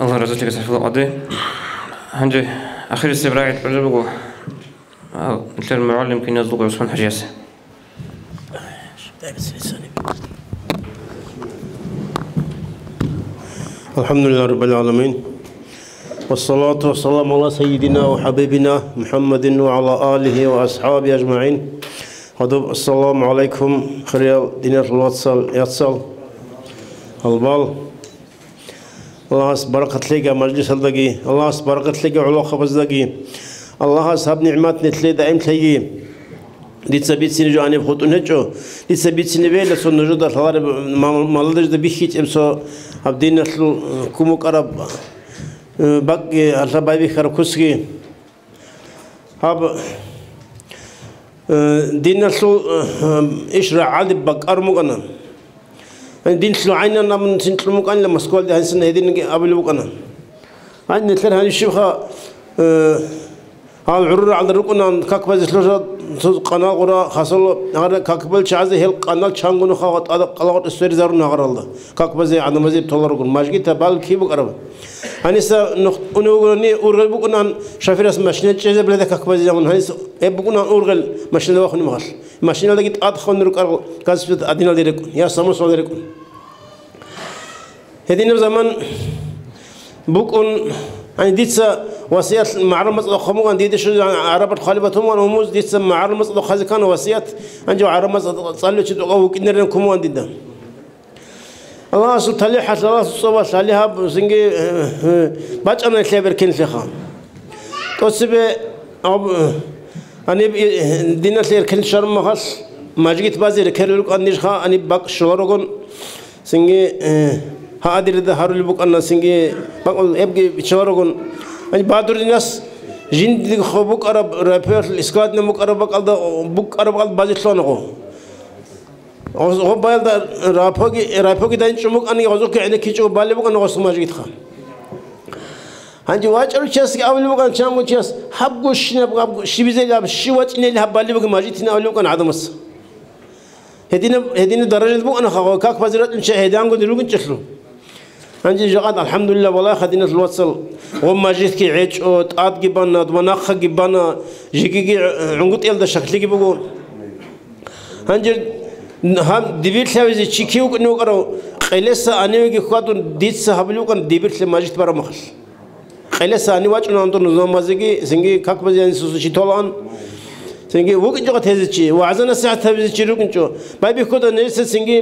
الله رزقك سيف القضي عندي أخير استبراعي تعجبه مثل المعلم كان يصدق عثمان حجازي. الحمد لله رب العالمين والصلاة والسلام على سيدنا وحبيبنا محمد وعلى آله وأصحابه أجمعين. السلام عليكم خير دينار الوصل يتصل البال الله بركة لك مجلس الدقي الله بركة لك علاقة بزدقي الله أصحاب نعمات نتلي دائم تلي ديت سبيت سنجو أنا بخوت نهجو ديت سبيت سنبيل لسون نجود الحوار مالدج دبيخيت إمسو عبدين كومو كرب باقي الربايبي خركوسكي هاب دين سلو إشرع عادي بق أرمغنا دين سلو عيننا من سنتلو مكان لما سكول ده هنسنا هدين قبل بقنا عند نتلر هني الشيخة هال عرور على الركن كاكبز سلوشة قناة قرا خاصل هذا كاكبل شعزه هل قناة شانغونو خاوت هذا قلقت السير زارو نهار الله كاكبز عند مزيد تولركون ماجي تبال كي بقرب هنيسا نقولني أورغل بقنا شافير اسم ماشين تجذب لذا كاكبز جامون هنيس بقنا أورغل ماشين ده وخني مغال ماشين هذا قد أدخل نركار كاسبت أدينا ليركون يا سامو سوال ليركون هذين الزمان بقون يعني ديتسا وصيات معرمة الخمو عن ديتش عربة خالبتهم ونموز ديتسا معرمة الخازي كان وصيات عن عرمة صلوا شد أو كنرن كمو عن ديدا الله سبحانه حتى الله سبحانه عليها بسنجي باج أنا كليبر كن سخام توسبة أب أنا دينا سير كن شرم مخص ماجيت بازي ركيرلوك أنيش خا أنا باك شلورغون سنجي هادي رده هارول بوك أنا سنجي بقول أبغى بشلورغون أنا بعدور الناس جند خبوك أرب رابير الإسقاط نموك أرب بقول ده بوك أرب بقول بازي شلونه هو بايل ده رابوكي ده إنشموك أنا يغزوك يعني كيشوا بالي بوك أنا غصو ماجيت خان هنجي واجر شاس أول بوك أنا شامو شاس حبقو شنب شبيزة لاب شوات إني اللي حبالي بوك ماجيت هنا أول بوك أنا عدمس هدينا درجة بوك أنا خاوي كاك بازرات إن شاء هديان قد يلوك إنشلو هنجي جقاد الحمد لله والله خدينا الوصل وما جيت كي عيش أو تقاد جبنا دمناخ جبنا جيجي عنقود يلدا شكلي جبوا هنجي هم دبير ثابت شيكيو كنو كرو خلص أنا ويجي خواتون ديت سحبلو كان دبير ما جيت برا مخل خلص أنا واجي نانتو نظام مزيجي سنجي كاك بزيان سوسي طلعان سنجي وقت جقت هذي وعزنا ساعة هذي الشيء ركنشو ما بيكون الناس سنجي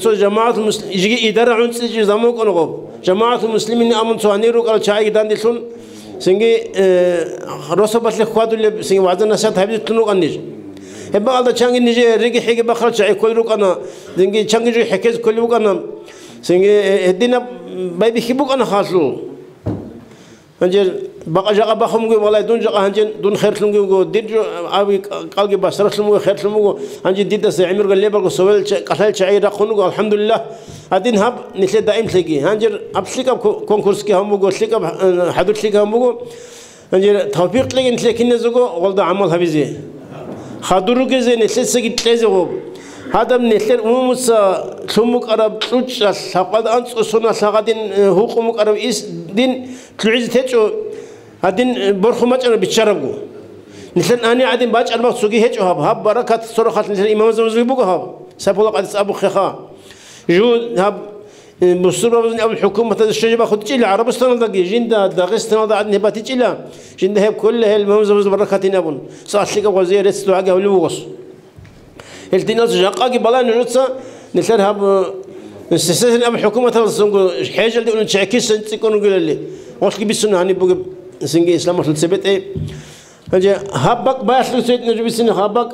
سو جماعة المسلم يجي إدارة عن سجى زمان كانوا قب جماعة المسلمين أمن سواني روك على شيء دان دلون سنجي رسوبات الخواد اللي سنجي وعزنا ساعة هذي تنو كنيج هبا هذا شانغ نيجي رجع حاجة بخرج شيء كل روك أنا سنجي شانغ يجي حكيز كل روك أنا سنجي هدينا ما بيحبوك أنا خاصلو هنجر بقى جاء بخم جو والله دون جاء هنجر دون خير لهم جو دير جو أبي قال جو بس رسلهم جو خير لهم جو هنجر دير ده عمر قال لي بقى سوال كسل شيء رخونه جو الحمد لله هذين هب نسل دائم تلاقي هنجر أبسلك أب كونكورس كي هم جو سلك أب حدود سلك هم جو هنجر توفيق تلاقي نسل كنا زوجو والله عمل هبيزه خدورو كذا نسل سكت تزوج هذا نسل أمومس ثمك أرب تلوش سقط أنت أصلا سقطين حكمك أرب إس دين تلوز تيجو هذين برخمات أنا بتشربه نسل أنا عادين باج أنا بسوقي هيج هب بركات صرخات نسل إمام زوجي بوجه هب سبوا لك أدس أبو خخا جو هب بصورة بزن أول حكومة الشجرة باخد تجيل عربستان دقي جندا داغستان ده عندنا هبات تجيلا جندا هب كل هالإمام زوج بركات نبون صار شيء وزير استوى عجوا لوغس الديناس جاقاقي بلا نجتسا نسل هب نستسلم أبو حكومة السنغو حاجة اللي يقولون شاكيس سنتكون يقول لي وش كي بيسون هني بوج سنجي إسلام وصل سبت إيه هجى هبك باش لسيد نجيب السنة هبك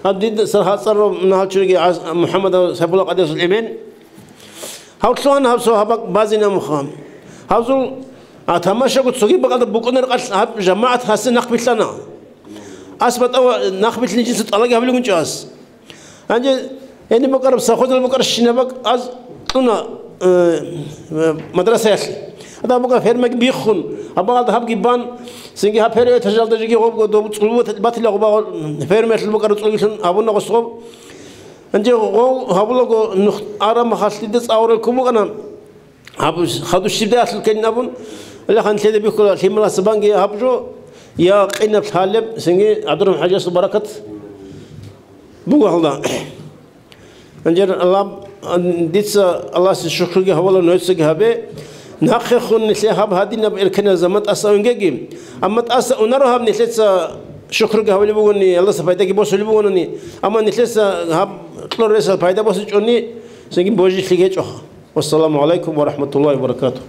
هبدي صار صار من هالشيء محمد سيف الله قدس الإيمان هاوتلون هاوسو هبك بازينا مخام هاوزو أتمشى قلت سوي بقى بكون رقص هب جماعة حسن نقبل لنا أثبت أو نقبل لي جنس الله قبل يكون جاس أنجي يعني بقرب سأخذ البقرة الشنبك أز كنا مدرسة يخلي هذا بقى فيرمك بيخون أبغى هذا هب جبان سنجي هب فيرمة تجال تجيك هو دوب باتل أبغى فيرمة البقرة تقولون أبونا قصوب أنجي هو هبلغ نخ أرام خاصلي دس أوركم أنا هابوس خدوا الشبدات الكنابون اللي خان تلي بيكون الحملة سبانجي هابجو يا قينا بتحلب سنجي عدرهم حاجة بركة بقول الله انجر الله ديتس الله الشكر جه والله نوتس جه به ناخخون نسيهاب هادينا بالكنا زمت أسأونجيم أما تأسأ ونرهم نسيت شكر جه واللي بقولني الله سفايدة كي اللي بقولني أما نسيت هاب طلع رئيس الفايدة بوس جوني سنجي بوجي فيجي والسلام عليكم ورحمة الله وبركاته.